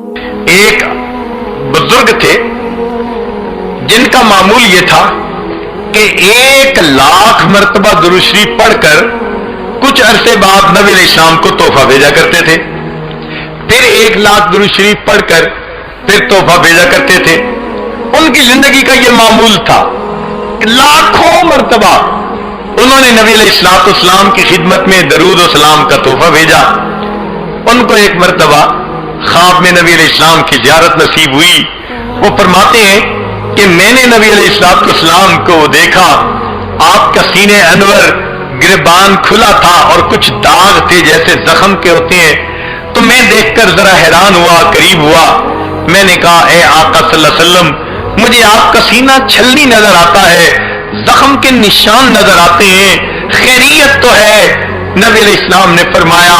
ایک बुजुर्ग थे जिनका मामूल ये था कि 1,00,000 मरतबा दुरूद शरीफ पढ़कर कुछ अरसे बाद नबी अलैहिस्सलाम को तोहफा भेजा करते थे। फिर 1,00,000 दुरूद शरीफ पढ़कर फिर तोहफा भेजा करते थे। उनकी जिंदगी का ये मामूल था। लाखों मरतबा उन्होंने नबी अलैहिस्सलाम की खिदमत में दरूद और सलाम का तोहफा भेजा। उनको एक मरतबा ख्वाब में नबी अलैहिस्सलाम की ज़ियारत नसीब हुई। वो फरमाते हैं कि मैंने नबी अलैहिस्सलाम को देखा, आपका सीने अनवर गिरबान खुला था और कुछ दाग थे जैसे जख्म के होते हैं। तो मैं देखकर जरा हैरान हुआ, करीब हुआ। मैंने कहा, ए आका सल्लल्लाहु अलैहि वसल्लम, मुझे आपका सीना छलनी नजर आता है, जख्म के निशान नजर आते हैं, खैरियत तो है? नबी अलैहिस्सलाम ने फरमाया,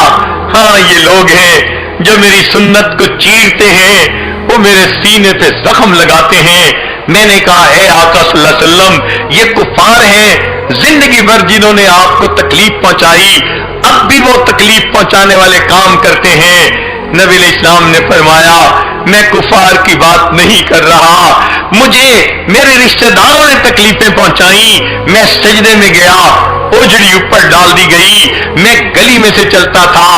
हाँ ये लोग हैं जो मेरी सुन्नत को चीरते हैं, वो मेरे सीने पे जख्म लगाते हैं। मैंने कहा, ए आका सल्लल्लाहु अलैहि वसल्लम, ये कुफार हैं, जिंदगी भर जिन्होंने आपको तकलीफ पहुंचाई, अब भी वो तकलीफ पहुंचाने वाले काम करते हैं। नबी अलैहिस्सलाम ने फरमाया, मैं कुफार की बात नहीं कर रहा, मुझे मेरे रिश्तेदारों ने तकलीफें पहुंचाई। मैं सजदे में गया, ओझड़ी ऊपर डाल दी गई, मैं गली में से चलता था,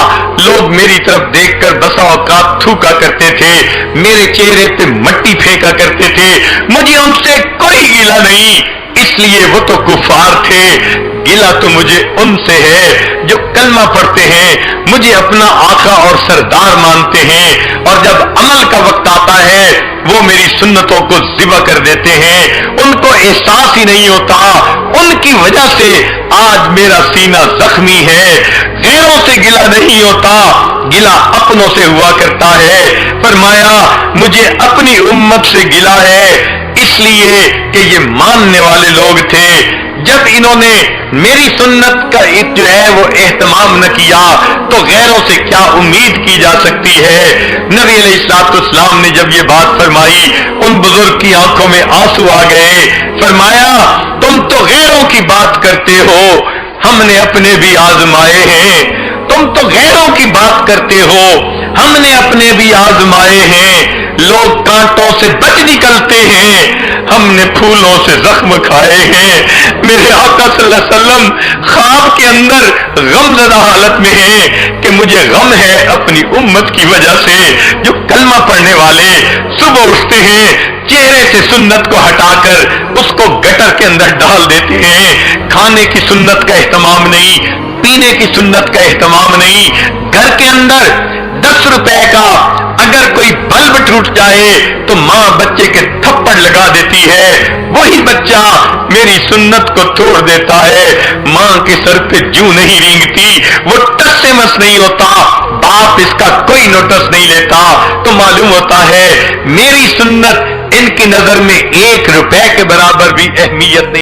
लोग मेरी तरफ देखकर बसा औकात थूका करते थे, मेरे चेहरे पे मट्टी फेंका करते थे। मुझे उनसे कोई गिला नहीं, इसलिए वो तो कुफार थे। गिला तो मुझे उनसे है जो कलमा पढ़ते हैं, मुझे अपना आका और सरदार मानते हैं, और जब अमल का वक्त आता है वो मेरी सुन्नतों को ज़िबा कर देते हैं। उनको एहसास ही नहीं होता, उनकी वजह से आज मेरा सीना जख्मी है। गैरों से गिला नहीं होता, गिला अपनों से हुआ करता है। फरमाया, मुझे अपनी उम्मत से गिला है, इसलिए कि ये मानने वाले लोग थे। जब इन्होंने मेरी सुन्नत का जो है वो एहतमाम न किया, तो गैरों से क्या उम्मीद की जा सकती है? नबी अलैहिस्सलाम ने जब ये बात फरमाई, उन बुजुर्ग की आंखों में आंसू आ गए। फरमाया, तुम तो गैरों की बात करते हो, हमने अपने भी आजमाए हैं। तुम तो गैरों की बात करते हो, हमने अपने भी आजमाए हैं। लोग कांटों से बच निकलते हैं, हमने फूलों से जख्म खाए हैं। मेरे आका सल्लल्लाहु अलैहि वसल्लम ख्वाब के अंदर गमज़दा हालत में है कि मुझे गम है अपनी उम्मत की वजह से। जो कलमा पढ़ने वाले सुबह उठते हैं, चेहरे से सुन्नत को हटाकर उसको गटर के अंदर डाल देते हैं। खाने की सुन्नत का एहतमाम नहीं, पीने की सुन्नत का एहतमाम नहीं। घर के अंदर 10 रुपए का अगर कोई बल्ब टूट जाए तो माँ बच्चे के थप्पड़ लगा देती है, वही बच्चा मेरी सुन्नत को तोड़ देता है। माँ के सर पे जूं नहीं रेंगती, वो टस से मस नहीं होता, बाप इसका कोई नोटिस नहीं लेता। तो मालूम होता है मेरी सुन्नत इनकी नजर में 1 रुपए के बराबर भी अहमियत नहीं।